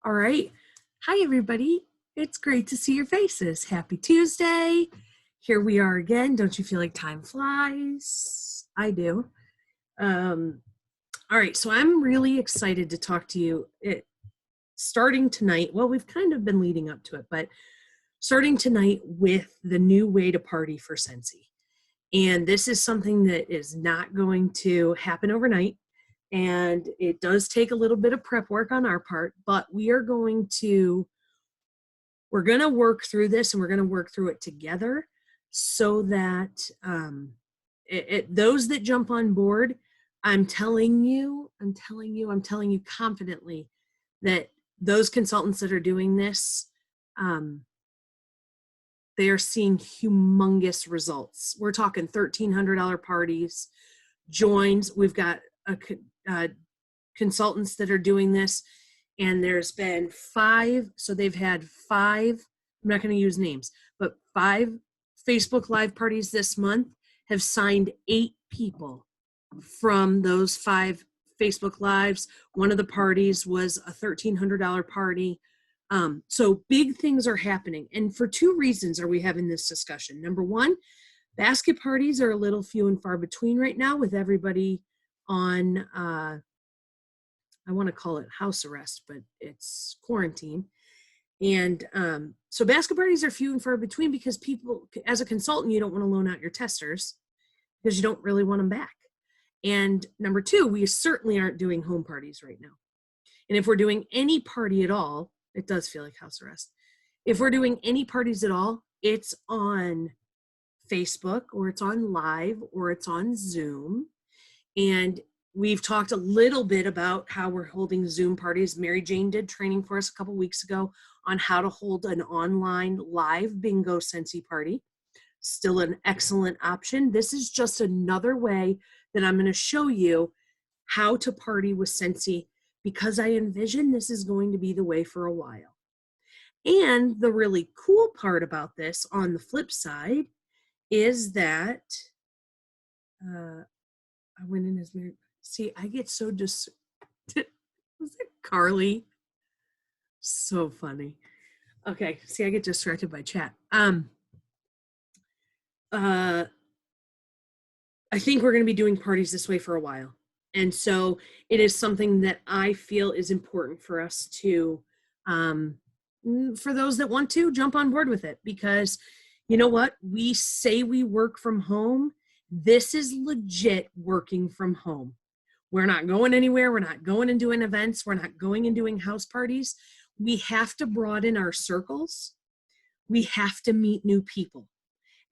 All right. Hi, everybody. It's great to see your faces. Happy Tuesday. Here we are again. Don't you feel like time flies? I do. All right. So I'm really excited to talk to you. Starting tonight, well, we've kind of been leading up to it, but starting tonight with the new way to party for Scentsy. And this is something that is not going to happen overnight. And it does take a little bit of prep work on our part, but we're going to work through this, and we're going to work through it together so that those that jump on board, I'm telling you confidently that those consultants that are doing this, they are seeing humongous results. We're talking $1,300 parties, joins. We've got consultants that are doing this, and there's been 5. So they've had 5, I'm not going to use names, but 5 Facebook Live parties this month have signed 8 people from those 5 Facebook Lives. One of the parties was a $1,300 party. So big things are happening. And for 2 reasons are we having this discussion. Number one, basket parties are a little few and far between right now with everybody on, I want to call it house arrest, but it's quarantine. And so basket parties are few and far between because people, as a consultant, you don't want to loan out your testers because you don't really want them back. And number 2, we certainly aren't doing home parties right now. And if we're doing any party at all, it does feel like house arrest. If we're doing any parties at all, it's on Facebook, or it's on Live, or it's on Zoom. And we've talked a little bit about how we're holding Zoom parties. Mary Jane did training for us a couple weeks ago on how to hold an online live bingo Scentsy party. Still an excellent option. This is just another way that I'm going to show you how to party with Scentsy, because I envision this is going to be the way for a while. And the really cool part about this, on the flip side, is that I went in as Mary. See, I get so was it Carly? So funny. Okay, see, I get distracted by chat. I think we're going to be doing parties this way for a while. And so it is something that I feel is important for us to, for those that want to, jump on board with it. Because you know what? We say we work from home. This is legit working from home. We're not going anywhere. We're not going and doing events. We're not going and doing house parties. We have to broaden our circles. We have to meet new people.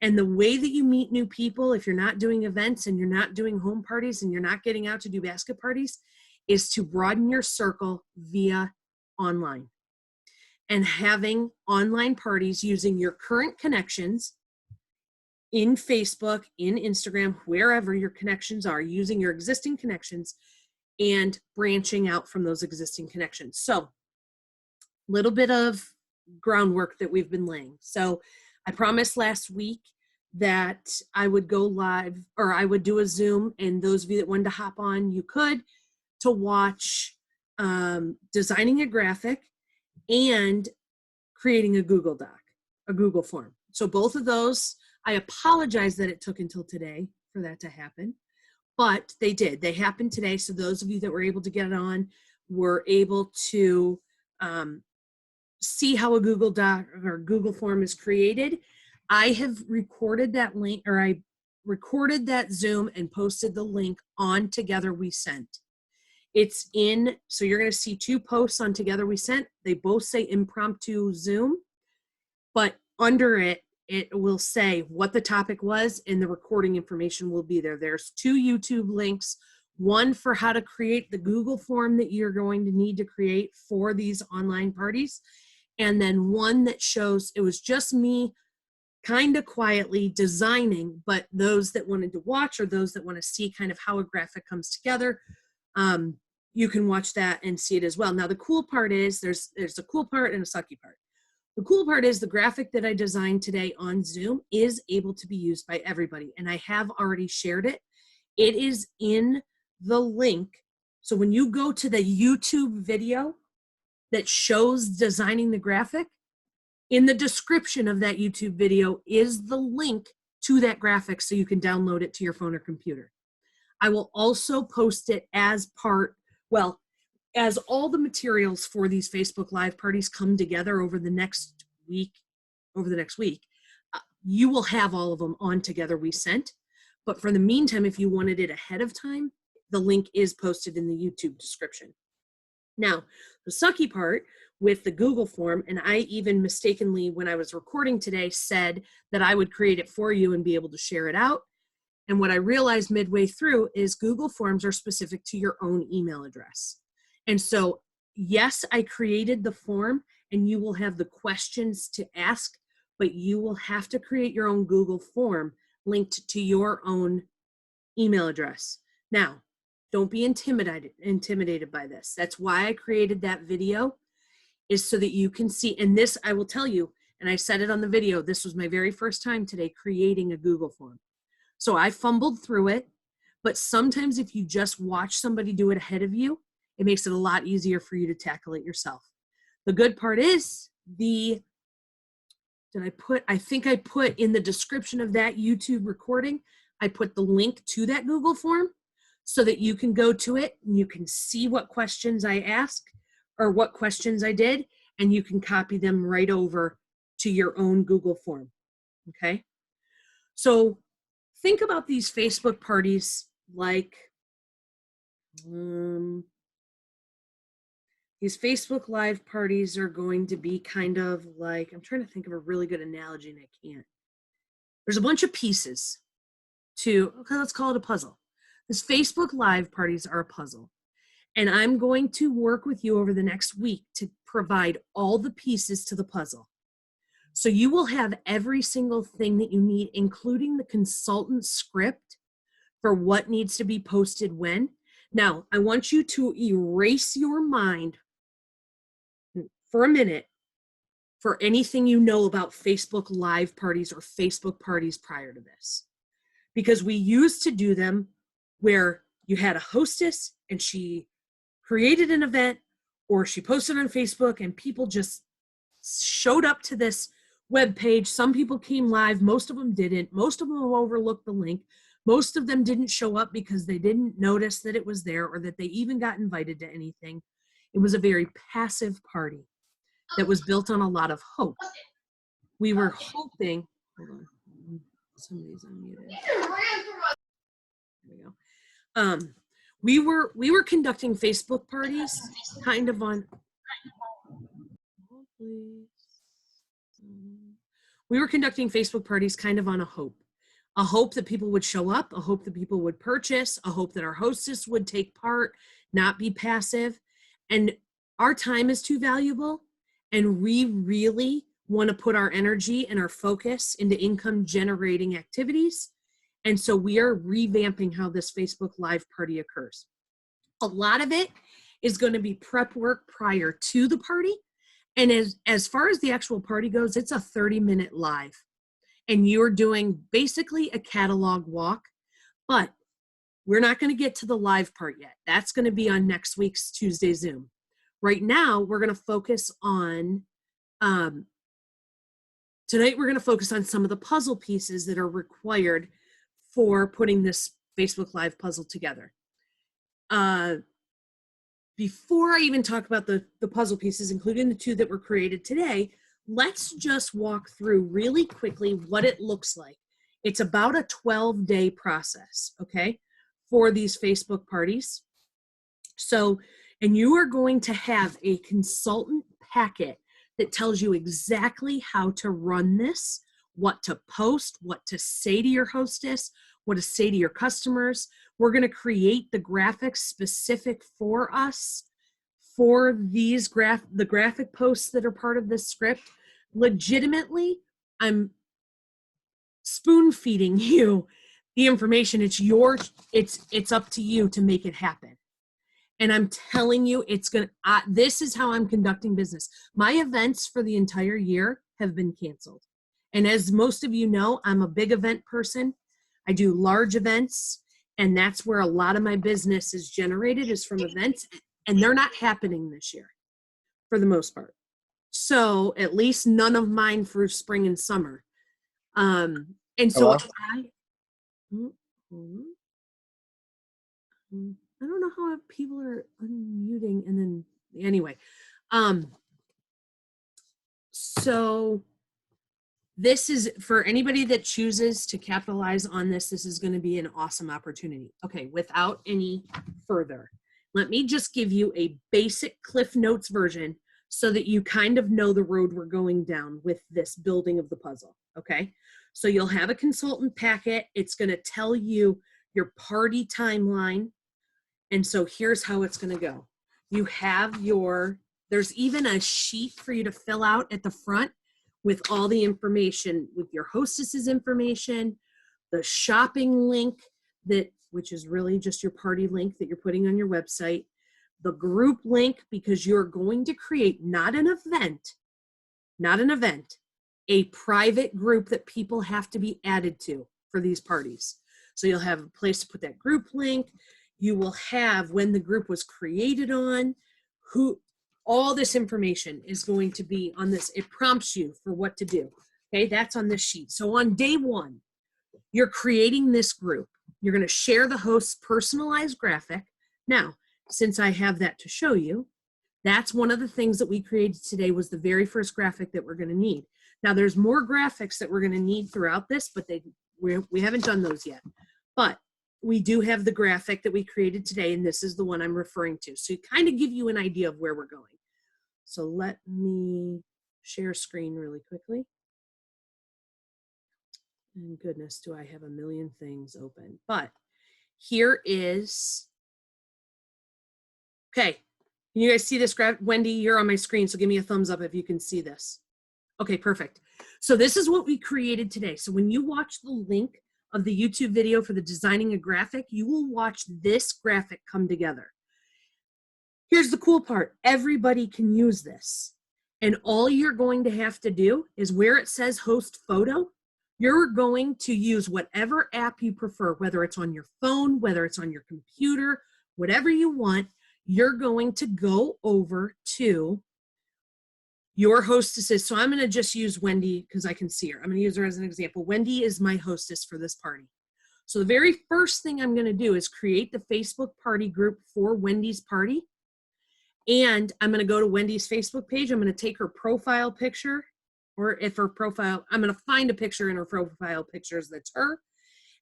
And the way that you meet new people, if you're not doing events and you're not doing home parties and you're not getting out to do basket parties, is to broaden your circle via online. And having online parties using your current connections in Facebook, in Instagram, wherever your connections are, using your existing connections and branching out from those existing connections. So a little bit of groundwork that we've been laying. So I promised last week that I would go live, or I would do a Zoom, and those of you that wanted to hop on, you could, to watch designing a graphic and creating a Google Doc, a Google form. So both of those, I apologize that it took until today for that to happen, but they did. They happened today. So those of you that were able to get it on were able to see how a Google Doc or Google form is created. I have recorded that link, or I recorded that Zoom and posted the link on Together We Sent. It's in, so you're going to see 2 posts on Together We Sent. They both say impromptu Zoom, but under it, it will say what the topic was, and the recording information will be there. There's 2 YouTube links, one for how to create the Google form that you're going to need to create for these online parties, and then one that shows, it was just me kind of quietly designing, but those that wanted to watch, or those that want to see kind of how a graphic comes together, you can watch that and see it as well. Now the cool part is, there's a cool part and a sucky part. The cool part is the graphic that I designed today on Zoom is able to be used by everybody, and I have already shared it. It is in the link. So when you go to the YouTube video, that shows designing the graphic, in the description of that YouTube video is the link to that graphic so you can download it to your phone or computer. I will also post it as part, well, as all the materials for these Facebook Live parties come together over the next week, you will have all of them on Together We Scent. But for the meantime, if you wanted it ahead of time, the link is posted in the YouTube description. Now, the sucky part with the Google form, and I even mistakenly, when I was recording today, said that I would create it for you and be able to share it out. And what I realized midway through is Google Forms are specific to your own email address. And so, yes, I created the form and you will have the questions to ask, but you will have to create your own Google form linked to your own email address. Now, don't be intimidated by this. That's why I created that video, is so that you can see. And this, I will tell you, and I said it on the video, this was my very first time today creating a Google form. So I fumbled through it, but sometimes if you just watch somebody do it ahead of you, it makes it a lot easier for you to tackle it yourself. The good part is I think I put in the description of that YouTube recording, I put the link to that Google form so that you can go to it and you can see what questions I asked or what questions I did, and you can copy them right over to your own Google form, okay? So think about these Facebook parties like, these Facebook Live parties are going to be kind of like, I'm trying to think of a really good analogy and I can't. There's a bunch of pieces to, okay, let's call it a puzzle. These Facebook Live parties are a puzzle. And I'm going to work with you over the next week to provide all the pieces to the puzzle. So you will have every single thing that you need, including the consultant script for what needs to be posted when. Now, I want you to erase your mind for a minute for anything you know about Facebook Live parties or Facebook parties prior to this. Because we used to do them where you had a hostess and she created an event or she posted on Facebook and people just showed up to this web page. Some people came live, most of them didn't. Most of them overlooked the link. Most of them didn't show up because they didn't notice that it was there or that they even got invited to anything. It was a very passive party that was built on a lot of hope. We were hoping, hold on, somebody's unmuted. There we go. We were conducting Facebook parties kind of on, we were conducting Facebook parties kind of on a hope that people would show up, a hope that people would purchase, a hope that our hostess would take part, not be passive. And our time is too valuable, and we really want to put our energy and our focus into income generating activities. And so we are revamping how this Facebook Live party occurs. A lot of it is going to be prep work prior to the party. And as far as the actual party goes, it's a 30-minute live. And you're doing basically a catalog walk, but we're not going to get to the live part yet. That's going to be on next week's Tuesday Zoom. Right now, we're going to focus on, tonight we're going to focus on some of the puzzle pieces that are required for putting this Facebook Live puzzle together. Before I even talk about the puzzle pieces, including the two that were created today, let's just walk through really quickly what it looks like. It's about a 12-day process, okay, for these Facebook parties. So, and you are going to have a consultant packet that tells you exactly how to run this, what to post, what to say to your hostess, what to say to your customers. We're going to create the graphics specific for us for these the graphic posts that are part of this script. Legitimately, I'm spoon feeding you the information. It's yours. It's up to you to make it happen. And I'm telling you, this is how I'm conducting business. My events for the entire year have been canceled. And as most of you know, I'm a big event person. I do large events, and that's where a lot of my business is generated, is from events, and they're not happening this year for the most part. So at least none of mine for spring and summer. And so Hello? I don't know how people are unmuting and then anyway. So this is for anybody that chooses to capitalize on this. This is going to be an awesome opportunity. Okay, without any further, let me just give you a basic Cliff Notes version so that you kind of know the road we're going down with this building of the puzzle. Okay, so you'll have a consultant packet. It's going to tell you your party timeline. And so here's how it's going to go. You have there's even a sheet for you to fill out at the front with all the information, with your hostess's information, the shopping link, which is really just your party link that you're putting on your website, the group link, because you're going to create not an event, a private group that people have to be added to for these parties. So you'll have a place to put that group link. You will have when the group was created on, all this information is going to be on this. It prompts you for what to do. Okay, that's on this sheet. So on day one, you're creating this group. You're going to share the host's personalized graphic. Now, since I have that to show you, that's one of the things that we created today was the very first graphic that we're going to need. Now, there's more graphics that we're going to need throughout this, but we haven't done those yet. But we do have the graphic that we created today, and this is the one I'm referring to. So kind of give you an idea of where we're going. So let me share screen really quickly. And goodness, do I have a million things open. But here is, okay. Can you guys see this graph? Wendy, you're on my screen, so give me a thumbs up if you can see this. Okay, perfect. So this is what we created today. So when you watch the link of the YouTube video for the designing a graphic, you will watch this graphic come together. Here's the cool part. Everybody can use this. And all you're going to have to do is where it says host photo, you're going to use whatever app you prefer, whether it's on your phone, whether it's on your computer, whatever you want, you're going to go over to your hostesses. So I'm going to just use Wendy because I can see her. I'm going to use her as an example. Wendy is my hostess for this party. So the very first thing I'm going to do is create the Facebook party group for Wendy's party. And I'm going to go to Wendy's Facebook page. I'm going to take her profile picture, or if her profile, I'm going to find a picture in her profile pictures that's her.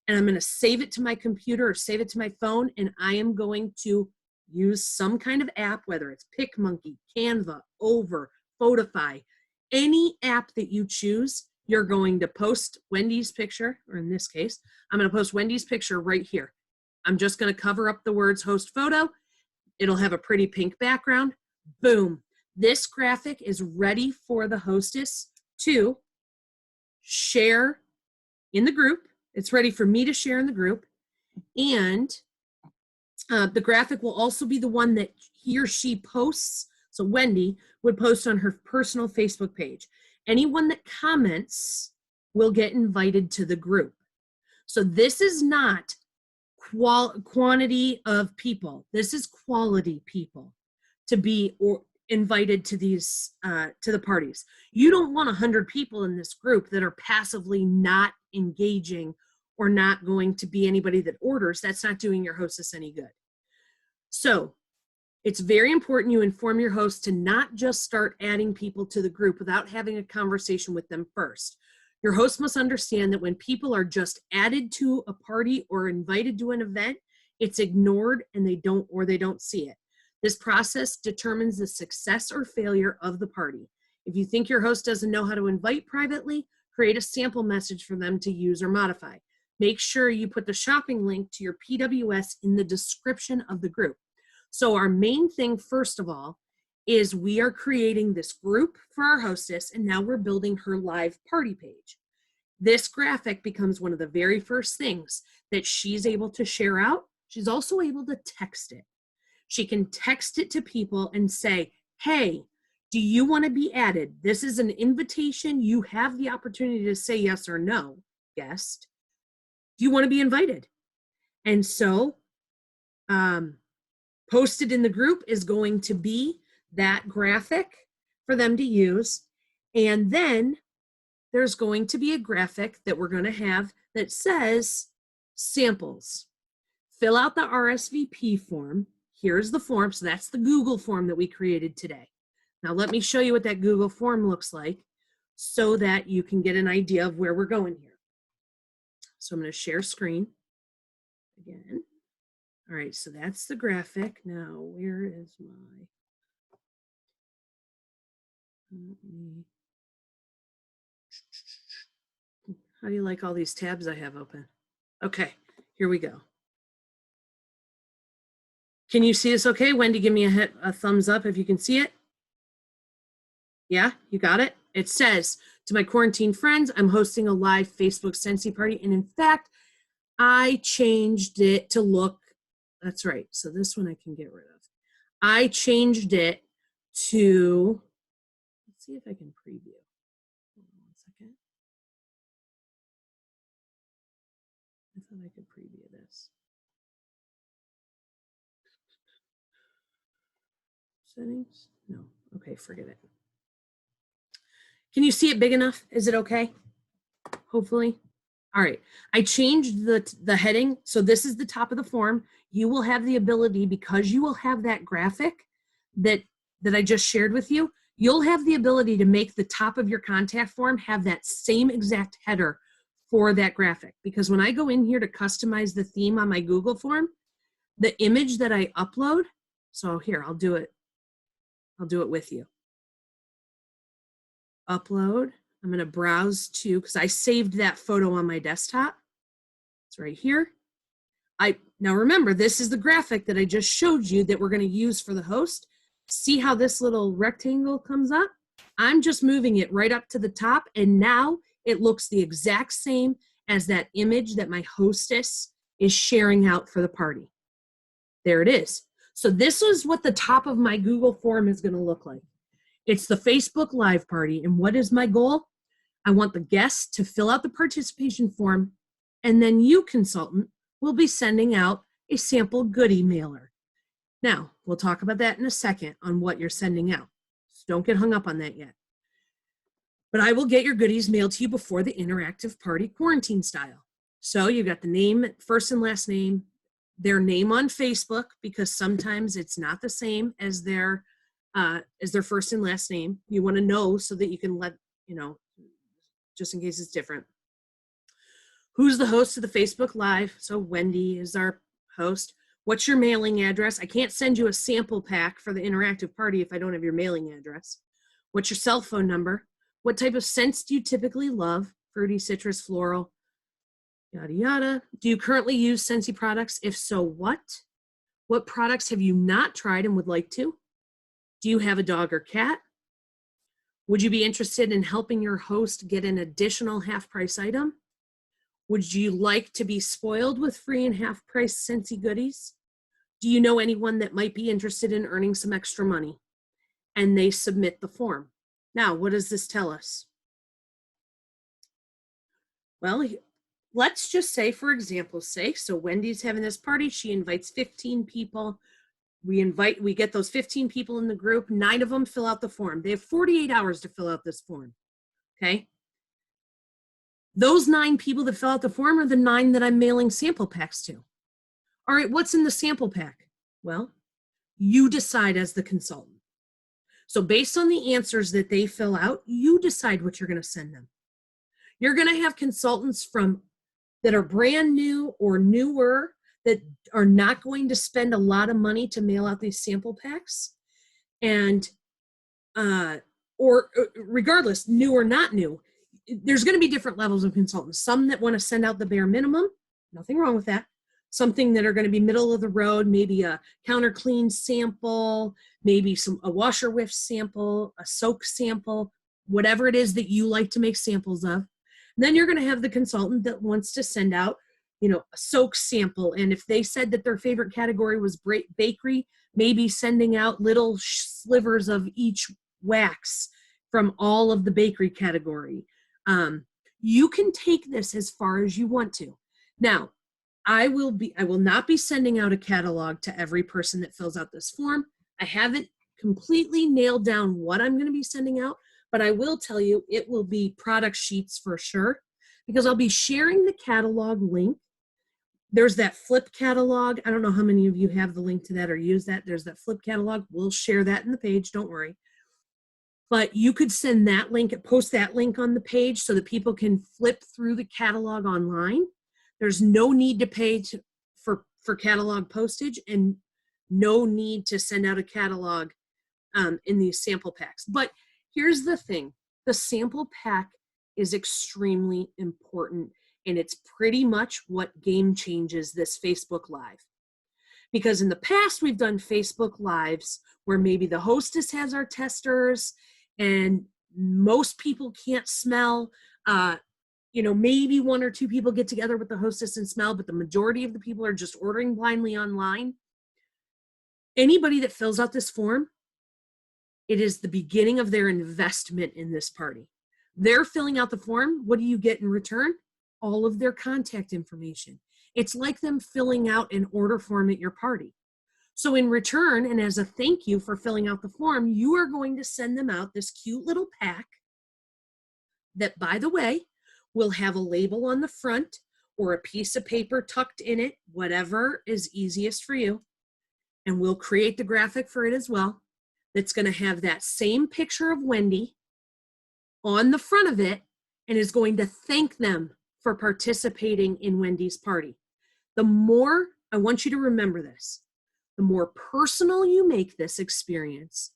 And I'm going to save it to my computer or save it to my phone. And I am going to use some kind of app, whether it's Picmonkey, Canva, Over, Photify, any app that you choose, you're going to post Wendy's picture, or in this case, I'm going to post Wendy's picture right here. I'm just going to cover up the words host photo. It'll have a pretty pink background. Boom. This graphic is ready for the hostess to share in the group. It's ready for me to share in the group. And the graphic will also be the one that he or she posts. So Wendy would post on her personal Facebook page. Anyone that comments will get invited to the group. So this is not quantity of people. This is quality people to be invited to these to the parties. You don't want 100 people in this group that are passively not engaging or not going to be anybody that orders. That's not doing your hostess any good. So it's very important you inform your host to not just start adding people to the group without having a conversation with them first. Your host must understand that when people are just added to a party or invited to an event, it's ignored and they don't see it. This process determines the success or failure of the party. If you think your host doesn't know how to invite privately, create a sample message for them to use or modify. Make sure you put the shopping link to your PWS in the description of the group. So our main thing, first of all, is we are creating this group for our hostess, and now we're building her live party page. This graphic becomes one of the very first things that she's able to share out. She's also able to text it. She can text it to people and say, hey, do you want to be added? This is an invitation. You have the opportunity to say yes or no, guest. Do you want to be invited? And so posted in the group is going to be that graphic for them to use. And then there's going to be a graphic that we're going to have that says samples. Fill out the RSVP form. Here's the form. So that's the Google form that we created today. Now let me show you what that Google form looks like so that you can get an idea of where we're going here. So I'm going to share screen again. All right, so that's the graphic. Now, where is my, how do you like all these tabs I have open? Okay, here we go. Can you see this okay? Wendy, give me a thumbs up if you can see it. Yeah, you got it? It says, to my quarantine friends, I'm hosting a live Facebook Scentsy party. And in fact, I changed it to look, that's right. So this one I can get rid of. I changed it to, let's see if I can preview. Hold on 1 second. I thought I could preview this. Settings? No. Okay, forget it. Can you see it big enough? Is it okay? Hopefully. All right. I changed the heading. So this is the top of the form. You will have the ability, because you will have that graphic that I just shared with you, you'll have the ability to make the top of your contact form have that same exact header for that graphic. Because when I go in here to customize the theme on my Google form, the image that I upload, so here, I'll do it with you. Upload. I'm going to browse to, because I saved that photo on my desktop. It's right here. Now remember, this is the graphic that I just showed you that we're going to use for the host. See how this little rectangle comes up? I'm just moving it right up to the top, and now it looks the exact same as that image that my hostess is sharing out for the party. There it is. So this is what the top of my Google form is going to look like. It's the Facebook Live party, and what is my goal? I want the guests to fill out the participation form, and then you, consultant, will be sending out a sample goodie mailer. Now, we'll talk about that in a second on what you're sending out. So don't get hung up on that yet. But I will get your goodies mailed to you before the interactive party quarantine style. So you got the name, first and last name, their name on Facebook, because sometimes it's not the same as their first and last name. You want to know so that you can let, just in case it's different. Who's the host of the Facebook Live? So Wendy is our host. What's your mailing address? I can't send you a sample pack for the interactive party if I don't have your mailing address. What's your cell phone number? What type of scents do you typically love? Fruity, citrus, floral, yada, yada. Do you currently use Scentsy products? If so, what? What products have you not tried and would like to? Do you have a dog or cat? Would you be interested in helping your host get an additional half-price item? Would you like to be spoiled with free and half-price Scentsy goodies? Do you know anyone that might be interested in earning some extra money? And they submit the form. Now, what does this tell us? Well, let's just say, for example's sake, so Wendy's having this party. She invites 15 people. We get those 15 people in the group. 9 of them fill out the form. They have 48 hours to fill out this form, okay? Those 9 people that fill out the form are the 9 that I'm mailing sample packs to. All right, what's in the sample pack? Well, you decide as the consultant. So based on the answers that they fill out, you decide what you're going to send them. You're going to have consultants that are brand new or newer that are not going to spend a lot of money to mail out these sample packs, and or regardless, new or not new, there's going to be different levels of consultants. Some that want to send out the bare minimum, nothing wrong with that. Something that are going to be middle of the road, maybe a counter clean sample, maybe a washer whiff sample, a soak sample, whatever it is that you like to make samples of. And then you're going to have the consultant that wants to send out, a soak sample. And if they said that their favorite category was bakery, maybe sending out little slivers of each wax from all of the bakery category. You can take this as far as you want to. Now, I will not be sending out a catalog to every person that fills out this form. I haven't completely nailed down what I'm going to be sending out, but I will tell you it will be product sheets for sure, because I'll be sharing the catalog link. There's that flip catalog. I don't know how many of you have the link to that or use that. There's that flip catalog. We'll share that in the page. Don't worry. But you could send that link, post that link on the page so that people can flip through the catalog online. There's no need to pay for catalog postage, and no need to send out a catalog in these sample packs. But here's the thing. The sample pack is extremely important, and it's pretty much what game changes this Facebook Live. Because in the past, we've done Facebook Lives where maybe the hostess has our testers and most people can't smell. Maybe one or two people get together with the hostess and smell, but the majority of the people are just ordering blindly online. Anybody that fills out this form, it is the beginning of their investment in this party. They're filling out the form. What do you get in return? All of their contact information. It's like them filling out an order form at your party. So in return, and as a thank you for filling out the form, you are going to send them out this cute little pack that, by the way, will have a label on the front or a piece of paper tucked in it, whatever is easiest for you. And we'll create the graphic for it as well. That's going to have that same picture of Wendy on the front of it and is going to thank them for participating in Wendy's party. The more, I want you to remember this, the more personal you make this experience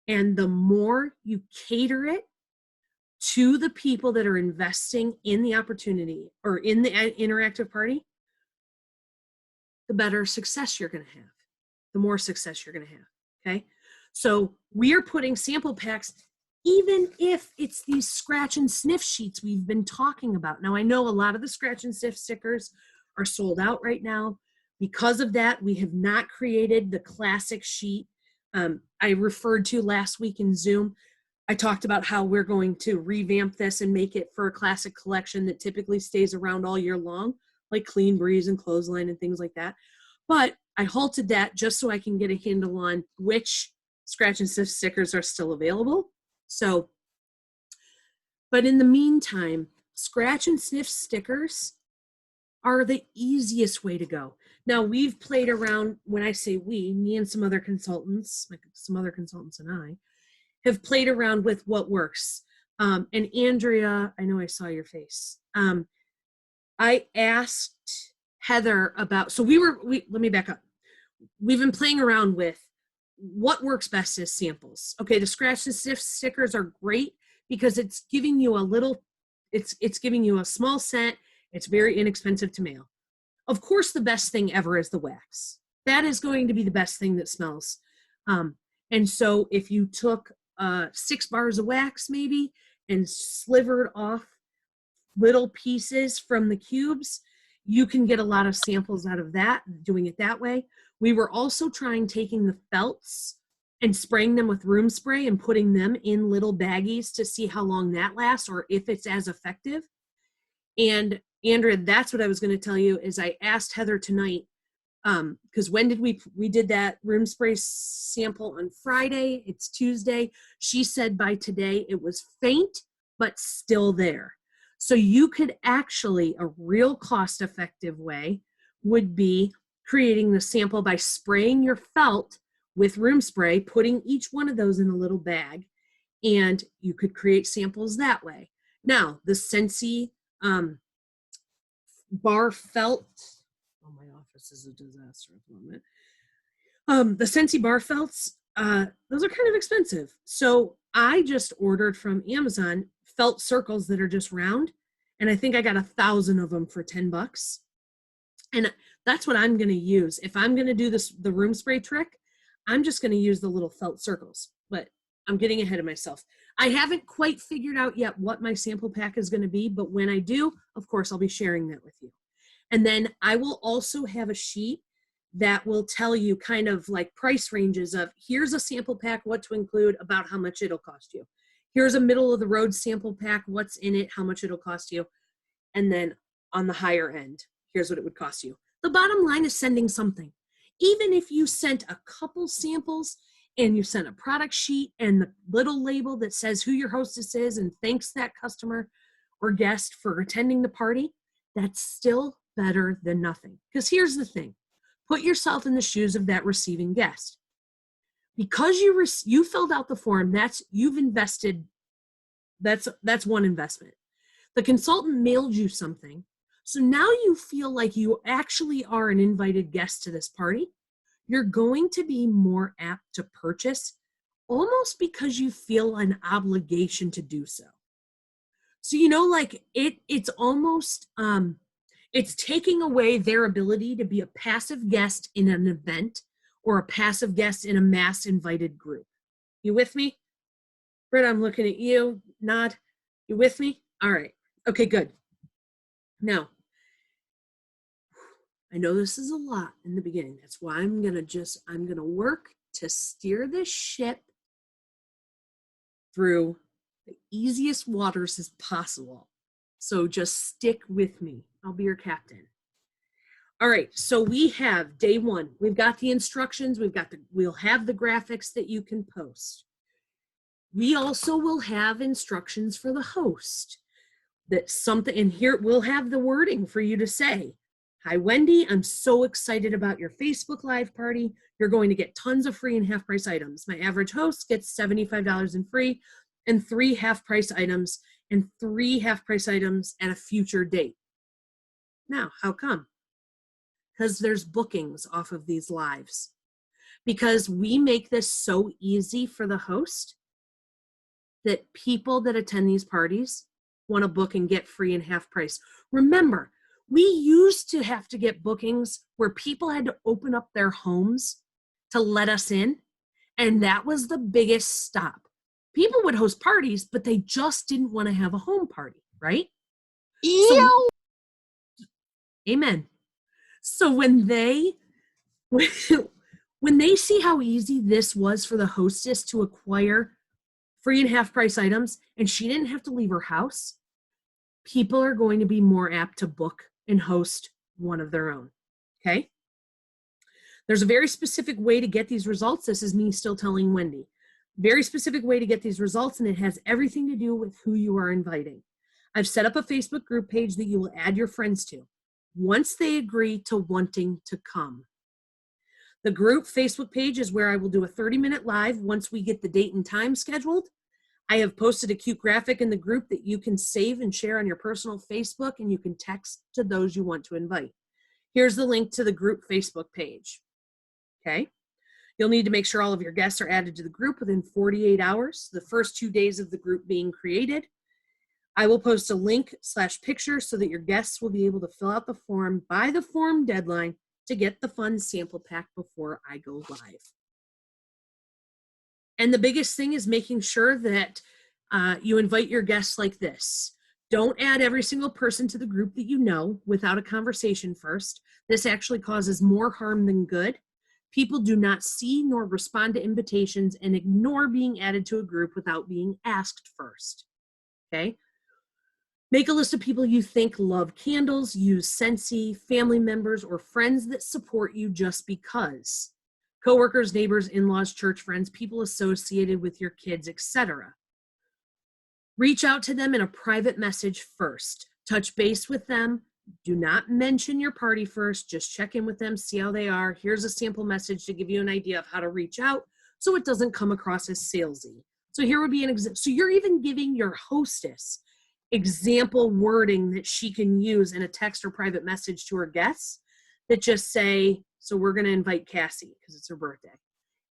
and the more you cater it to the people that are investing in the opportunity or in the interactive party, the better success you're going to have, the more success you're going to have, okay? So we are putting sample packs, even if it's these scratch and sniff sheets we've been talking about. Now, I know a lot of the scratch and sniff stickers are sold out right now. Because of that, we have not created the classic sheet I referred to last week in Zoom. I talked about how we're going to revamp this and make it for a classic collection that typically stays around all year long, like Clean Breeze and Clothesline and things like that. But I halted that just so I can get a handle on which scratch and sniff stickers are still available. So, but in the meantime, scratch and sniff stickers are the easiest way to go. Now, we've played around, when I say we, me and some other consultants, like some other consultants and I, have played around with what works. And Andrea, I know I saw your face. I asked Heather about, so let me back up. We've been playing around with what works best as samples. Okay, the scratch and sniff stickers are great because it's giving you a little, it's giving you a small set. It's very inexpensive to mail. Of course, the best thing ever is the wax. That is going to be the best thing that smells. And so if you took 6 bars of wax maybe and slivered off little pieces from the cubes, you can get a lot of samples out of that, doing it that way. We were also taking the felts and spraying them with room spray and putting them in little baggies to see how long that lasts or if it's as effective. And Andrea, that's what I was going to tell you is I asked Heather tonight, because when did we did that room spray sample on Friday, it's Tuesday. She said by today it was faint, but still there. So you could actually, a real cost-effective way would be creating the sample by spraying your felt with room spray, putting each one of those in a little bag, and you could create samples that way. Now, the Scentsy bar felt, oh, my office is a disaster at the moment. The Scentsy bar felts, those are kind of expensive. So I just ordered from Amazon felt circles that are just round. And I think I got 1,000 of them for $10. And that's what I'm going to use. If I'm going to do the room spray trick, I'm just going to use the little felt circles. But I'm getting ahead of myself. I haven't quite figured out yet what my sample pack is going to be, but when I do, of course, I'll be sharing that with you. And then I will also have a sheet that will tell you kind of like price ranges of here's a sample pack, what to include, about how much it'll cost you. Here's a middle of the road sample pack, what's in it, how much it'll cost you. And then on the higher end, here's what it would cost you. The bottom line is sending something. Even if you sent a couple samples, and you sent a product sheet and the little label that says who your hostess is and thanks that customer or guest for attending the party, that's still better than nothing. Because here's the thing. Put yourself in the shoes of that receiving guest. Because you filled out the form, you've invested, that's one investment. The consultant mailed you something, so now you feel like you actually are an invited guest to this party. You're going to be more apt to purchase, almost because you feel an obligation to do so. So, like it's almost, it's taking away their ability to be a passive guest in an event or a passive guest in a mass invited group. You with me? Britt, I'm looking at you. Nod. You with me? All right. Okay, good. Now, I know this is a lot in the beginning. That's why I'm going to work to steer this ship through the easiest waters as possible. So just stick with me. I'll be your captain. All right, so we have day one. We've got the instructions. We'll have the graphics that you can post. We also will have instructions for the host. And here we'll have the wording for you to say, "Hi, Wendy, I'm so excited about your Facebook Live party. You're going to get tons of free and half-price items. My average host gets $75 in free and 3 half-price items and 3 half-price items at a future date." Now, how come? Because there's bookings off of these lives. Because we make this so easy for the host that people that attend these parties want to book and get free and half price. Remember, we used to have to get bookings where people had to open up their homes to let us in, and that was the biggest stop. People would host parties, but they just didn't want to have a home party, right? Amen. So when they see how easy this was for the hostess to acquire free and half price items, and she didn't have to leave her house, people are going to be more apt to book and host one of their own. Okay? There's a very specific way to get these results. This is me still telling Wendy. Very specific way to get these results, and it has everything to do with who you are inviting. I've set up a Facebook group page that you will add your friends to once they agree to wanting to come. The group Facebook page is where I will do a 30-minute live once we get the date and time scheduled. I have posted a cute graphic in the group that you can save and share on your personal Facebook, and you can text to those you want to invite. Here's the link to the group Facebook page. Okay? You'll need to make sure all of your guests are added to the group within 48 hours, the first 2 days of the group being created. I will post a link/picture so that your guests will be able to fill out the form by the form deadline to get the fun sample pack before I go live. And the biggest thing is making sure that you invite your guests like this. Don't add every single person to the group that you know without a conversation first. This actually causes more harm than good. People do not see nor respond to invitations and ignore being added to a group without being asked first. Okay? Make a list of people you think love candles, use Scentsy, family members, or friends that support you just because. Coworkers, neighbors, in-laws, church friends, people associated with your kids, etc. Reach out to them in a private message first. Touch base with them. Do not mention your party first. Just check in with them, see how they are. Here's a sample message to give you an idea of how to reach out so it doesn't come across as salesy. So here would be an example. So you're even giving your hostess example wording that she can use in a text or private message to her guests that just say, so we're going to invite Cassie because it's her birthday.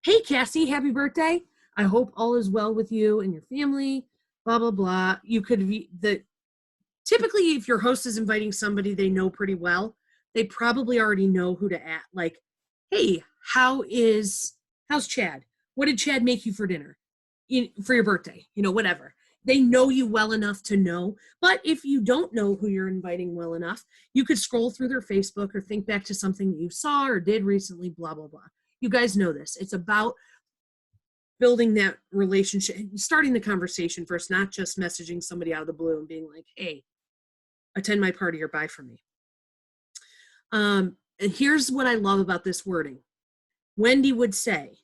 Hey, Cassie, happy birthday. I hope all is well with you and your family, blah, blah, blah. You could be typically if your host is inviting somebody they know pretty well, they probably already know who to ask. Like, hey, how's Chad? What did Chad make you for dinner? For your birthday, whatever. They know you well enough to know. But if you don't know who you're inviting well enough, you could scroll through their Facebook or think back to something that you saw or did recently, blah, blah, blah. You guys know this. It's about building that relationship, starting the conversation first, not just messaging somebody out of the blue and being like, hey, attend my party or buy from me. And here's what I love about this wording. Wendy would say,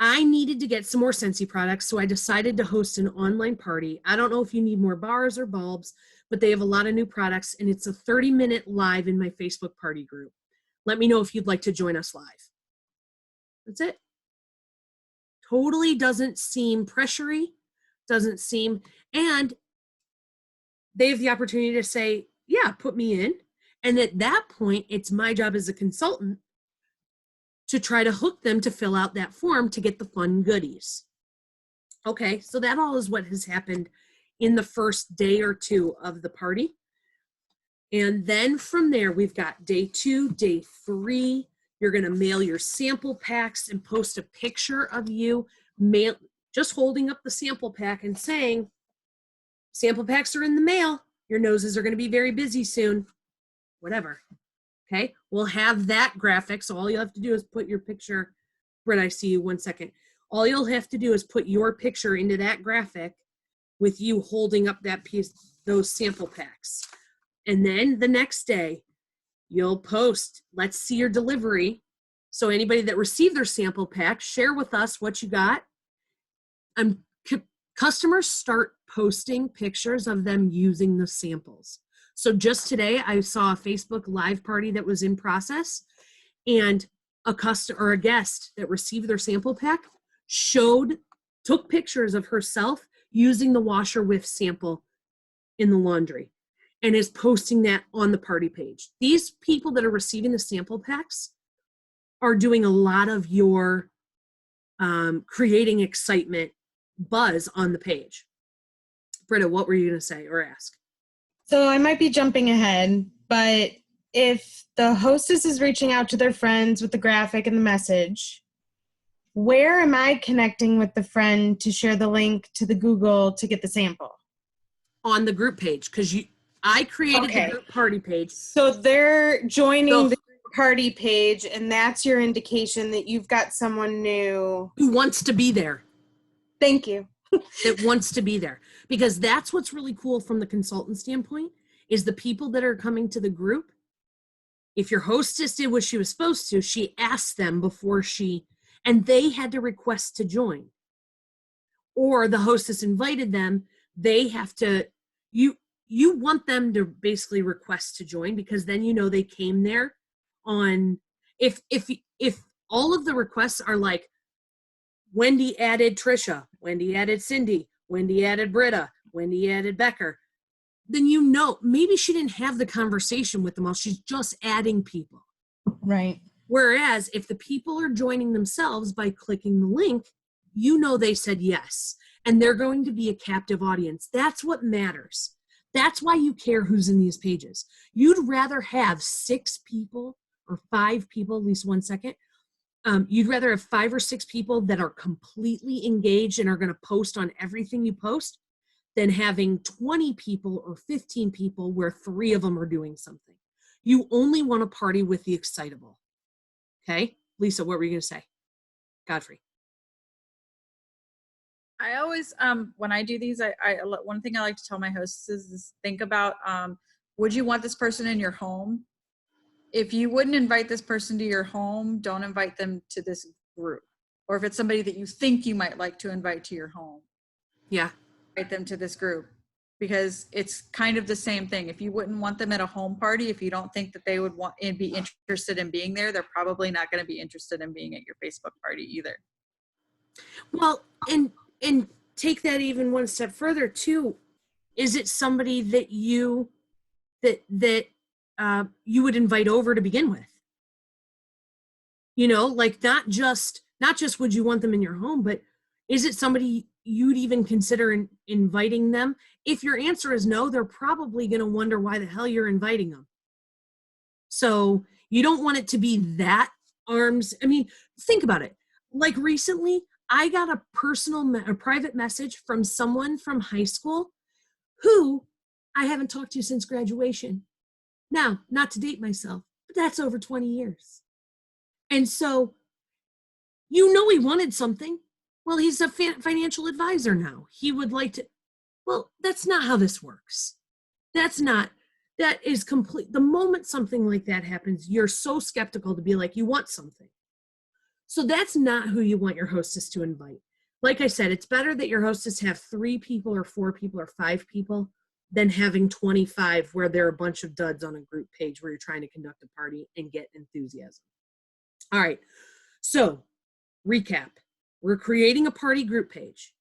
I needed to get some more Scentsy products, so I decided to host an online party. I don't know if you need more bars or bulbs, but they have a lot of new products, and it's a 30-minute live in my Facebook party group. Let me know if you'd like to join us live. That's it. Totally doesn't seem pressury, doesn't seem, and they have the opportunity to say, yeah, put me in. And at that point, it's my job as a consultant to try to hook them to fill out that form to get the fun goodies. Okay, so that all is what has happened in the first day or two of the party. And then from there, we've got day 2, day 3. You're going to mail your sample packs and post a picture of you just holding up the sample pack and saying, sample packs are in the mail. Your noses are going to be very busy soon. Whatever. Okay, we'll have that graphic. So all you have to do is put your picture. Britt, I see you, 1 second. All you'll have to do is put your picture into that graphic with you holding up that piece, those sample packs. And then the next day, you'll post, let's see your delivery. So anybody that received their sample pack, share with us what you got. Customers start posting pictures of them using the samples. So just today, I saw a Facebook live party that was in process, and a customer or a guest that received their sample pack took pictures of herself using the washer with sample in the laundry and is posting that on the party page. These people that are receiving the sample packs are doing a lot of your creating excitement buzz on the page. Britta, what were you going to say or ask? So I might be jumping ahead, but if the hostess is reaching out to their friends with the graphic and the message, where am I connecting with the friend to share the link to the Google to get the sample? On the group page, because I created the group party page. So they're joining the party page, and that's your indication that you've got someone new who wants to be there. Thank you. That wants to be there, because that's what's really cool from the consultant standpoint is the people that are coming to the group. If your hostess did what she was supposed to, she asked them before and they had to request to join, or the hostess invited them. They have to, you want them to basically request to join, because then they came there on, if all of the requests are like, Wendy added Trisha, Wendy added Cindy, Wendy added Britta, Wendy added Becker, then maybe she didn't have the conversation with them all. She's just adding people. Right. Whereas if the people are joining themselves by clicking the link, they said yes, and they're going to be a captive audience. That's what matters. That's why you care who's in these pages. You'd rather have 6 people or 5 people, at least 1 second. You'd rather have 5 or 6 people that are completely engaged and are going to post on everything you post than having 20 people or 15 people where 3 of them are doing something. You only want to party with the excitable. Okay? Lisa, what were you going to say? Godfrey. I always, when I do these, one thing I like to tell my hosts is think about, would you want this person in your home? If you wouldn't invite this person to your home, don't invite them to this group. Or if it's somebody that you think you might like to invite to your home, invite them to this group, because it's kind of the same thing. If you wouldn't want them at a home party, if you don't think that they would want and be interested in being there, they're probably not going to be interested in being at your Facebook party either. Well, and take that even one step further too. Is it somebody that you would invite over to begin with? Like not just would you want them in your home, but is it somebody you'd even consider inviting them? If your answer is no, they're probably going to wonder why the hell you're inviting them. So you don't want it to be that think about it. Like recently, I got a private message from someone from high school who I haven't talked to since graduation. Now, not to date myself, but that's over 20 years. And so, he wanted something. Well, he's a financial advisor now. He would like to, well, that's not how this works. That is complete. The moment something like that happens, you're so skeptical to be like, you want something. So that's not who you want your hostess to invite. Like I said, it's better that your hostess have 3 people or 4 people or 5 people than having 25 where there are a bunch of duds on a group page where you're trying to conduct a party and get enthusiasm. All right. So recap. We're creating a party group page.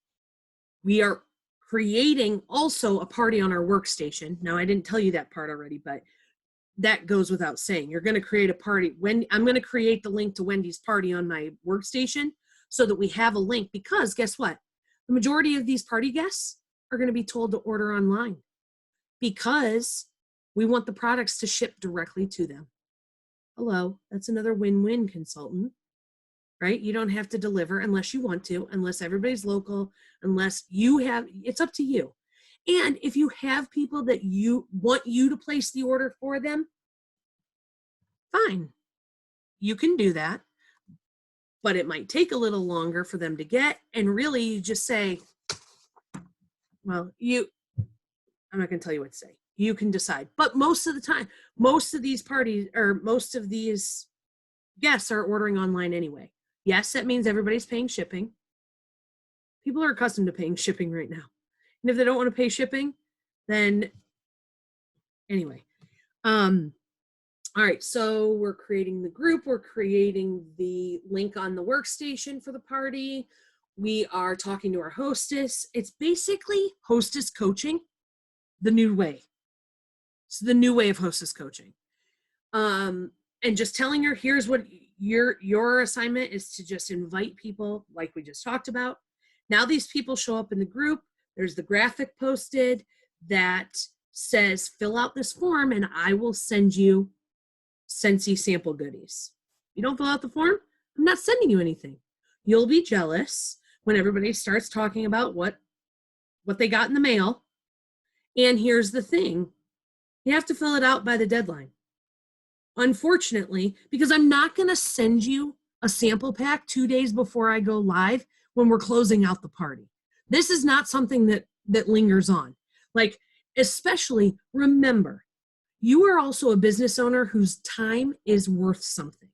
We are creating also a party on our workstation. Now, I didn't tell you that part already, but that goes without saying. You're going to create a party. I'm going to create the link to Wendy's party on my workstation so that we have a link, because guess what? The majority of these party guests are going to be told to order online because we want the products to ship directly to them. Hello, that's another win-win, consultant, right? You don't have to deliver unless you want to, unless everybody's local, unless you have, it's up to you. And if you have people that you want you to place the order for them, fine, you can do that, but it might take a little longer for them to get. And really, you just say, well, I'm not going to tell you what to say. You can decide. But most of the time, most of these parties or most of these guests are ordering online anyway. Yes, that means everybody's paying shipping. People are accustomed to paying shipping right now. And if they don't want to pay shipping, then anyway. All right, so we're creating the group. We're creating the link on the workstation for the party. We are talking to our hostess. It's basically hostess coaching, the new way. It's the new way of hostess coaching. And just telling her, here's what your assignment is, to just invite people like we just talked about. Now these people show up in the group. There's the graphic posted that says, fill out this form and I will send you Scentsy sample goodies. You don't fill out the form, I'm not sending you anything. You'll be jealous when everybody starts talking about what they got in the mail. And here's the thing, you have to fill it out by the deadline. Unfortunately, because I'm not going to send you a sample pack 2 days before I go live when we're closing out the party. This is not something that lingers on. Like, especially remember, you are also a business owner whose time is worth something.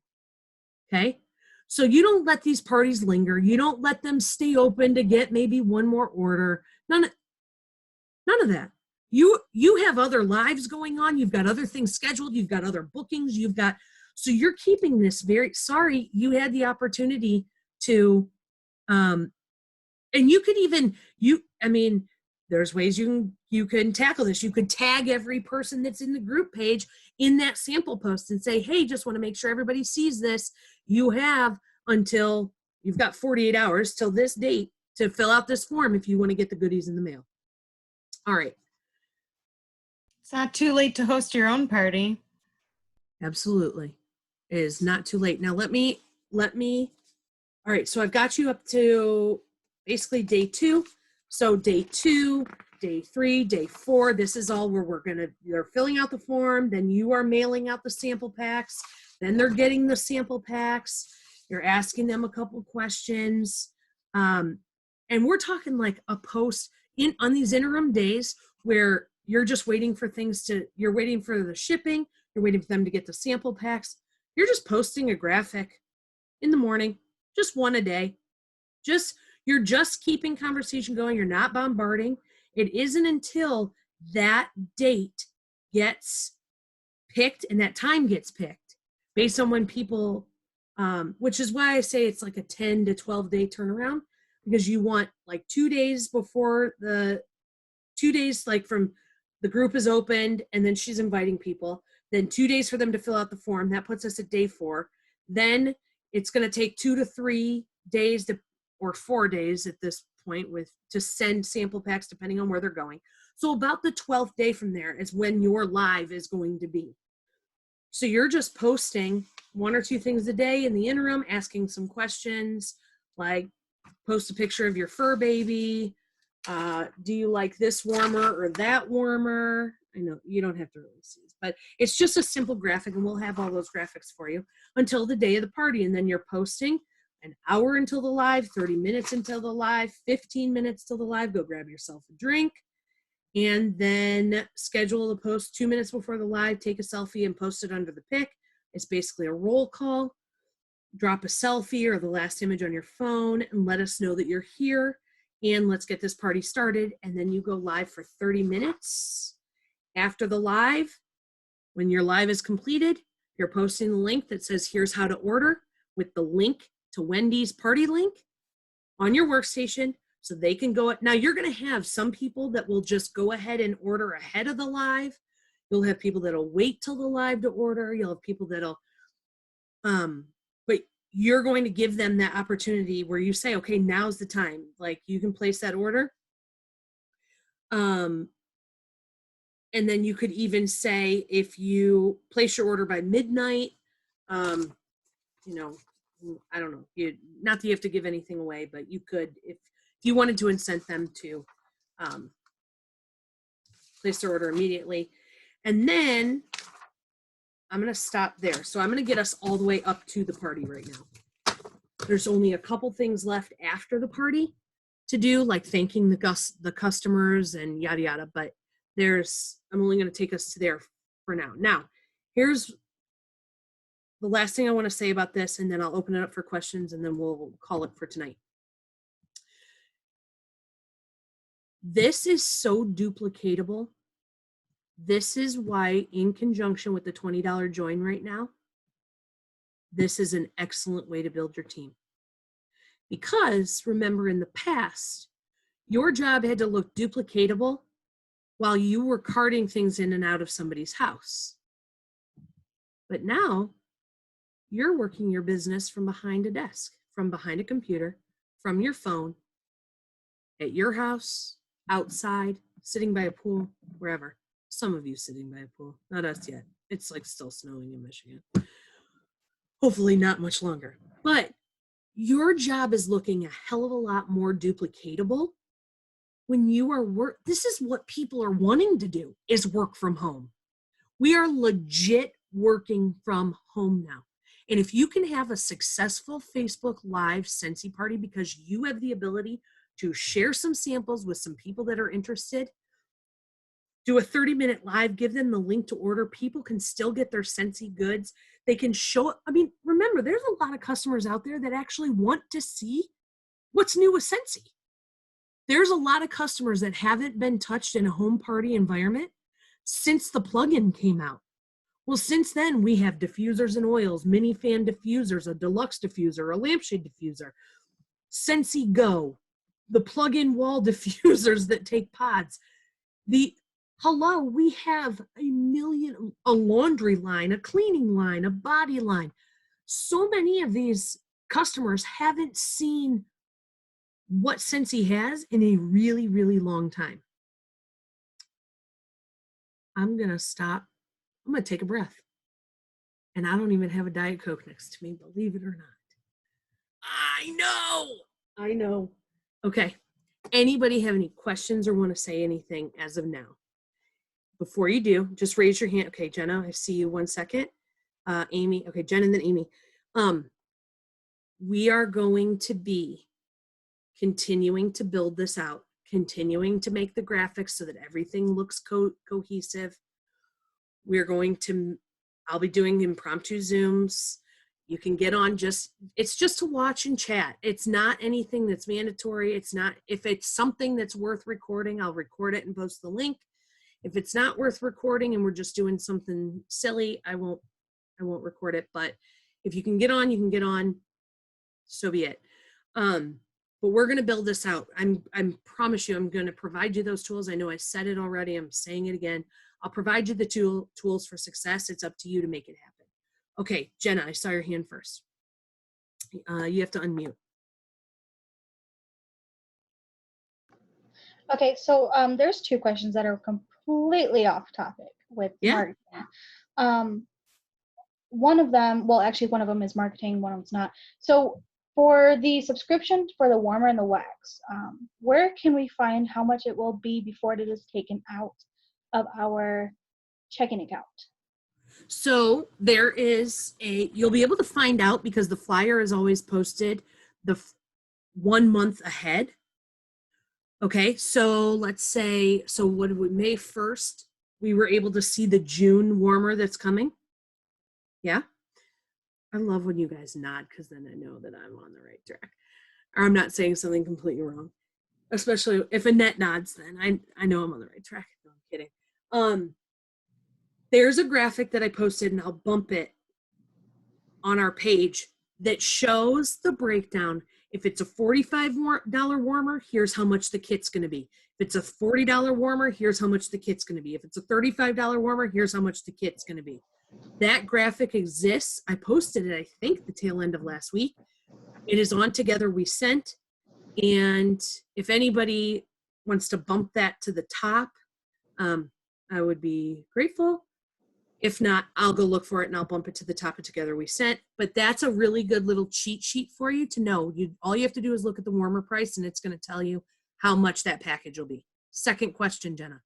Okay? So you don't let these parties linger. You don't let them stay open to get maybe one more order. None of that. You have other lives going on. You've got other things scheduled. You've got other bookings. So you're keeping this very, sorry, you had the opportunity to, and you could even, there's ways you can tackle this. You could tag every person that's in the group page in that sample post and say, hey, just want to make sure everybody sees this. You have until, you've got 48 hours till this date to fill out this form if you want to get the goodies in the mail. All right. It's not too late to host your own party. Absolutely. It is not too late. Now let me, all right, so I've got you up to basically day 2. So day 2, day 3, day 4, this is all where they're filling out the form, then you are mailing out the sample packs, then they're getting the sample packs, you're asking them a couple questions, and we're talking like a post on these interim days where you're just waiting for you're waiting for the shipping, you're waiting for them to get the sample packs, you're just posting a graphic in the morning, just one a day, you're just keeping conversation going. You're not bombarding. It isn't until that date gets picked and that time gets picked based on when people, which is why I say it's like a 10 to 12 day turnaround, because you want like 2 days before 2 days, like from the group is opened and then she's inviting people, then 2 days for them to fill out the form. That puts us at day 4. Then it's going to take 2 to 3 days or 4 days at this point to send sample packs depending on where they're going. So about the 12th day from there is when your live is going to be. So you're just posting 1 or 2 things a day in the interim, asking some questions, like post a picture of your fur baby. Do you like this warmer or that warmer? I know you don't have to really see this, but it's just a simple graphic, and we'll have all those graphics for you until the day of the party. And then you're posting an hour until the live, 30 minutes until the live, 15 minutes till the live. Go grab yourself a drink, and then schedule the post 2 minutes before the live. Take a selfie and post it under the pic. It's basically a roll call. drop a selfie or the last image on your phone and let us know that you're here, and let's get this party started. And then you go live for 30 minutes. After the live, when your live is completed, you're posting the link that says here's how to order with the link to Wendy's party link on your workstation, so they can go. Now you're going to have some people that will just go ahead and order ahead of the live. You'll have people that'll wait till the live to order. You'll have people that'll, but you're going to give them that opportunity where you say, okay, now's the time. Like, you can place that order. And then you could even say, if you place your order by midnight, you know, I don't know, not that you have to give anything away, but you could, if you wanted to incent them to place their order immediately. And then I'm going to stop there. So I'm going to get us all the way up to the party right now. There's only a couple things left after the party to do, like thanking the customers and yada yada, but I'm only going to take us to there for now. Now, here's the last thing I want to say about this, and then I'll open it up for questions, and then we'll call it for tonight. This is so duplicatable. This is why, in conjunction with the $20 join right now, this is an excellent way to build your team. Because remember, in the past, your job had to look duplicatable while you were carting things in and out of somebody's house. But now, you're working your business from behind a desk, from behind a computer, from your phone, at your house, outside, sitting by a pool, wherever. Some of you sitting by a pool, not us yet. It's like still snowing in Michigan. Hopefully not much longer. But your job is looking a hell of a lot more duplicatable when you are this is what people are wanting to do, is work from home. We are legit working from home now. And if you can have a successful Facebook Live Scentsy party because you have the ability to share some samples with some people that are interested, do a 30-minute live, give them the link to order. People can still get their Scentsy goods. They can show, I mean, remember, there's a lot of customers out there that actually want to see what's new with Scentsy. There's a lot of customers that haven't been touched in a home party environment since the plugin came out. Well, since then, we have diffusers and oils, mini fan diffusers, a deluxe diffuser, a lampshade diffuser, Scentsy Go, the plug-in wall diffusers that take pods. We have a laundry line, a cleaning line, a body line. So many of these customers haven't seen what Scentsy has in a really, really long time. I'm going to stop. I'm going to take a breath. And I don't even have a Diet Coke next to me, believe it or not. I know. Okay. Anybody have any questions or want to say anything as of now? Before you do, just raise your hand. Okay, Jenna, I see you. 1 second. Amy. Okay, Jen and then Amy. We are going to be continuing to build this out, continuing to make the graphics so that everything looks cohesive. I'll be doing impromptu Zooms. You can get on it's just to watch and chat. It's not anything that's mandatory. If it's something that's worth recording, I'll record it and post the link. If it's not worth recording and we're just doing something silly, I won't record it. But if you can get on, you can get on. So be it. But we're going to build this out. I promise you, I'm going to provide you those tools. I know I said it already. I'm saying it again. I'll provide you the tools for success. It's up to you to make it happen. Okay, Jenna, I saw your hand first. You have to unmute. Okay, so there's two questions that are completely off topic with marketing. One of them is marketing, one of them's not. So for the subscription for the warmer and the wax, where can we find how much it will be before it is taken out of our checking account? So there is you'll be able to find out because the flyer is always posted 1 month ahead. Okay, so let's say, May 1st, we were able to see the June warmer that's coming. Yeah. I love when you guys nod because then I know that I'm on the right track. Or I'm not saying something completely wrong. Especially if Annette nods, then I know I'm on the right track. No, I'm kidding. There's a graphic that I posted, and I'll bump it on our page that shows the breakdown. If it's a $45 warmer, here's how much the kit's going to be. If it's a $40 warmer, here's how much the kit's going to be. If it's a $35 warmer, here's how much the kit's going to be. That graphic exists. I posted it, I think, the tail end of last week. It is on Together We Scent. And if anybody wants to bump that to the top, I would be grateful. If not, I'll go look for it and I'll bump it to the top of Together We Scent. But that's a really good little cheat sheet for you to know. All you have to do is look at the warmer price and it's going to tell you how much that package will be. Second question, Jenna.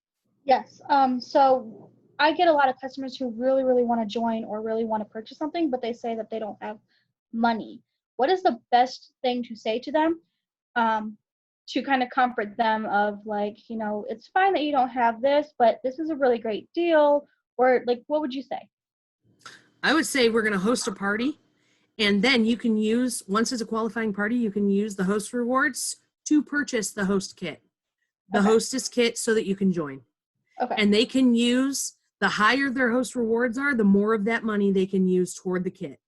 Yes. So I get a lot of customers who really, really want to join or really want to purchase something, but they say that they don't have money. What is the best thing to say to them to kind of comfort them of like, it's fine that you don't have this, but this is a really great deal? Or like, what would you say? I would say we're going to host a party, and then you can use, once it's a qualifying party, you can use the host rewards to purchase the host kit, the hostess kit, so that you can join. Okay. And they can use, the higher their host rewards are, the more of that money they can use toward the kit.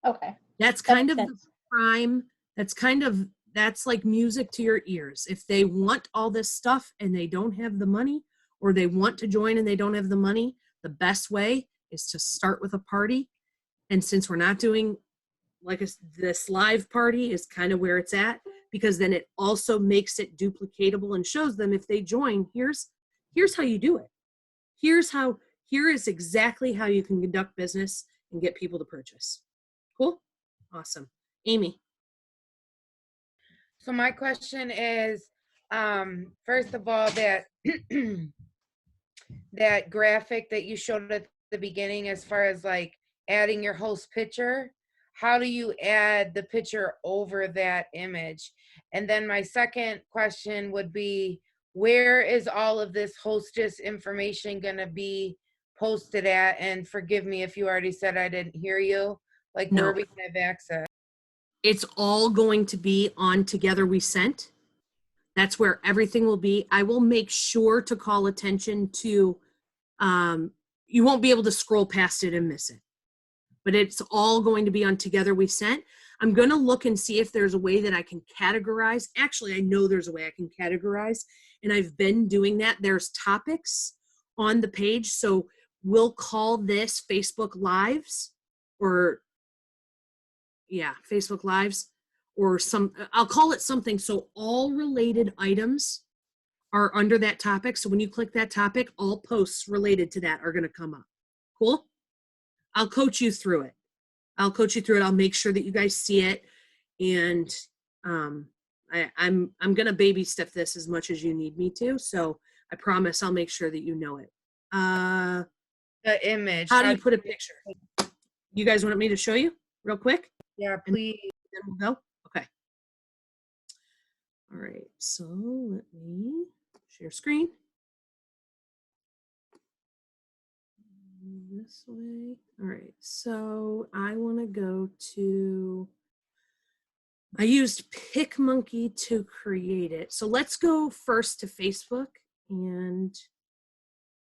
Okay. That's kind of the prime, that's like music to your ears. If they want all this stuff and they don't have the money, or they want to join and they don't have the money, the best way is to start with a party. And since we're not doing this live party is kind of where it's at, because then it also makes it duplicatable and shows them if they join, here's how you do it. Here is exactly how you can conduct business and get people to purchase. Cool? Awesome. Amy. So my question is, first of all, that that graphic that you showed at the beginning, as far as like adding your host picture, how do you add the picture over that image? And then my second question would be, where is all of this hostess information going to be posted at? And forgive me if you already said I didn't hear you. Like, No. where we can have access? It's all going to be on Together We Scent. That's where everything will be. I will make sure to call attention to, you won't be able to scroll past it and miss it. But it's all going to be on Together We Scent. I'm going to look and see if there's a way that I can categorize. Actually, I know there's a way I can categorize, and I've been doing that. There's topics on the page, so we'll call this Facebook Lives, or Facebook Lives, or I'll call it something. So all related items are under that topic. So when you click that topic, all posts related to that are going to come up. Cool? I'll coach you through it. I'll make sure that you guys see it. And I'm going to baby step this as much as you need me to. So I promise I'll make sure that you know it. The image. How do you put a picture? You guys want me to show you real quick? Yeah, please. Then we'll go. Okay. All right. So let me share screen. This way. All right. So I want to go to, I used Picmonkey to create it. So let's go first to Facebook, and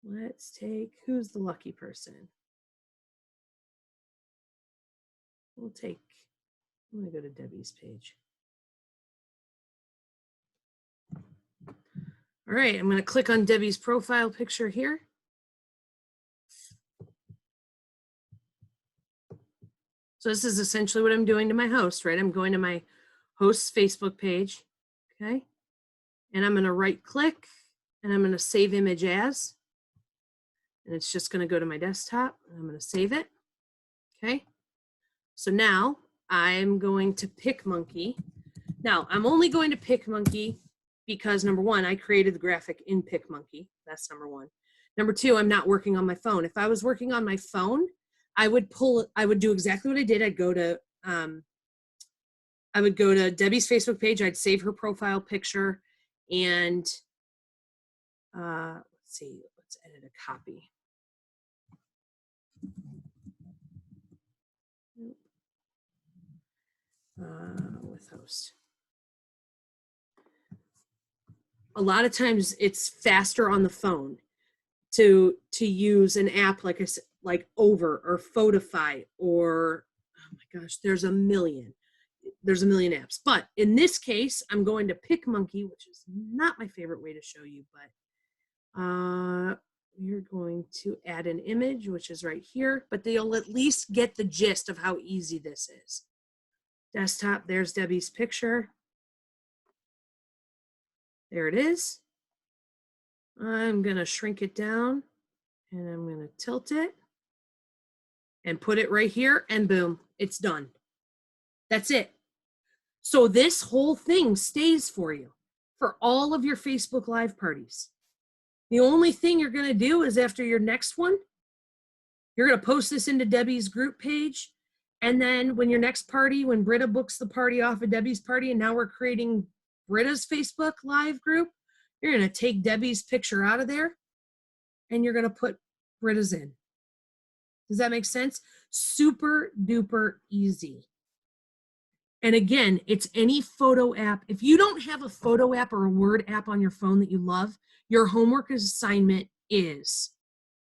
let's take, who's the lucky person? I'm going to go to Debbie's page. All right, I'm going to click on Debbie's profile picture here. So this is essentially what I'm doing to my host, right? I'm going to my host's Facebook page, okay? And I'm going to right click, and I'm going to save image as. And it's just going to go to my desktop, and I'm going to save it, okay? So now I'm going to Picmonkey. Now, I'm only going to Picmonkey because, number one, I created the graphic in Picmonkey. That's number one. Number two, I'm not working on my phone. If I was working on my phone, I would do exactly what I did. I'd go to Debbie's Facebook page. I'd save her profile picture, and let's see, let's edit a copy. with host. A lot of times it's faster on the phone to use an app like I said, like Over or Photify or, oh my gosh, there's a million apps. But in this case, I'm going to Picmonkey, which is not my favorite way to show you, but we're going to add an image, which is right here, but they'll at least get the gist of how easy this is. Desktop, there's Debbie's picture. There it is. I'm going to shrink it down and I'm going to tilt it and put it right here, and boom, it's done. That's it. So this whole thing stays for you for all of your Facebook Live parties. The only thing you're going to do is after your next one, you're going to post this into Debbie's group page. And then when your next party, when Britta books the party off of Debbie's party, and now we're creating Britta's Facebook Live group, you're going to take Debbie's picture out of there and you're going to put Britta's in. Does that make sense? Super duper easy. And again, it's any photo app. If you don't have a photo app or a Word app on your phone that you love, your homework assignment is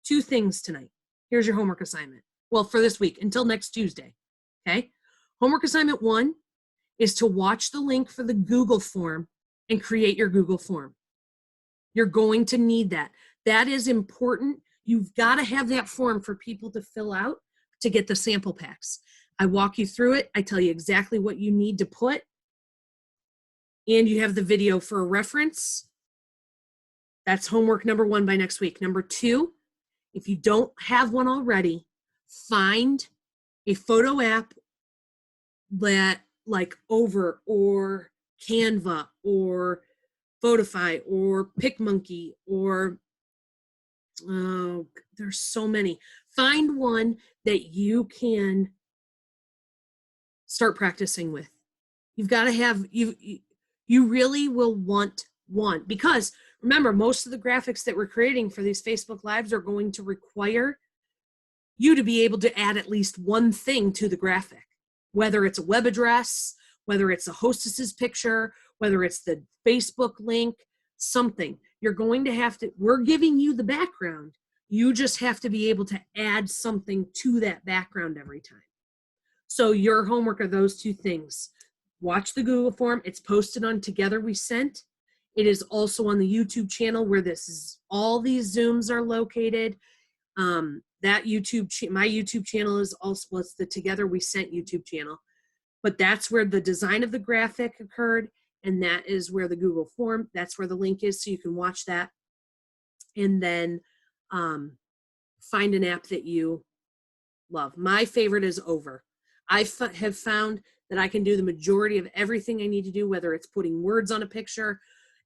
2 things tonight. Here's your homework assignment. Well, for this week until next Tuesday. Okay. Homework assignment 1 is to watch the link for the Google form and create your Google form. You're going to need that. That is important. You've got to have that form for people to fill out to get the sample packs. I walk you through it. I tell you exactly what you need to put. And you have the video for a reference. That's homework number 1 by next week. Number 2, if you don't have one already, find a photo app that like Over or Canva or Photify or Picmonkey or there's so many. Find one that you can start practicing with. You've got to have, you really will want one, because remember, most of the graphics that we're creating for these Facebook Lives are going to require you to be able to add at least one thing to the graphic, whether it's a web address, whether it's a hostess's picture, whether it's the Facebook link, something. You're going to have to, we're giving you the background. You just have to be able to add something to that background every time. So your homework are those 2 things. Watch the Google form. It's posted on Together We Sent. It is also on the YouTube channel where this is, all these Zooms are located. That my YouTube channel is also, it's the Together We Sent YouTube channel, but that's where the design of the graphic occurred. And that is where the Google form, that's where the link is. So you can watch that and then find an app that you love. My favorite is Over. I have found that I can do the majority of everything I need to do, whether it's putting words on a picture,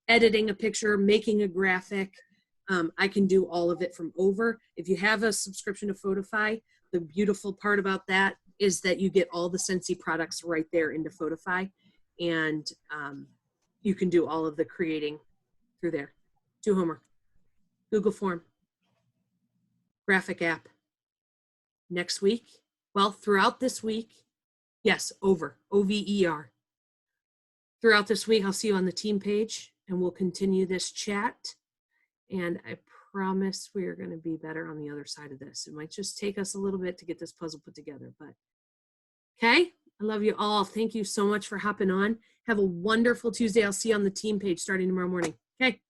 editing a picture, making a graphic. I can do all of it from Over. If you have a subscription to Photify, the beautiful part about that is that you get all the Scentsy products right there into Photify, and you can do all of the creating through there. Do homework. Google form. Graphic app. Next week, well, throughout this week, yes, Over, O-V-E-R. Throughout this week, I'll see you on the team page, and we'll continue this chat. And I promise we are going to be better on the other side of this. It might just take us a little bit to get this puzzle put together, but okay. I love you all. Thank you so much for hopping on. Have a wonderful Tuesday. I'll see you on the team page starting tomorrow morning. Okay.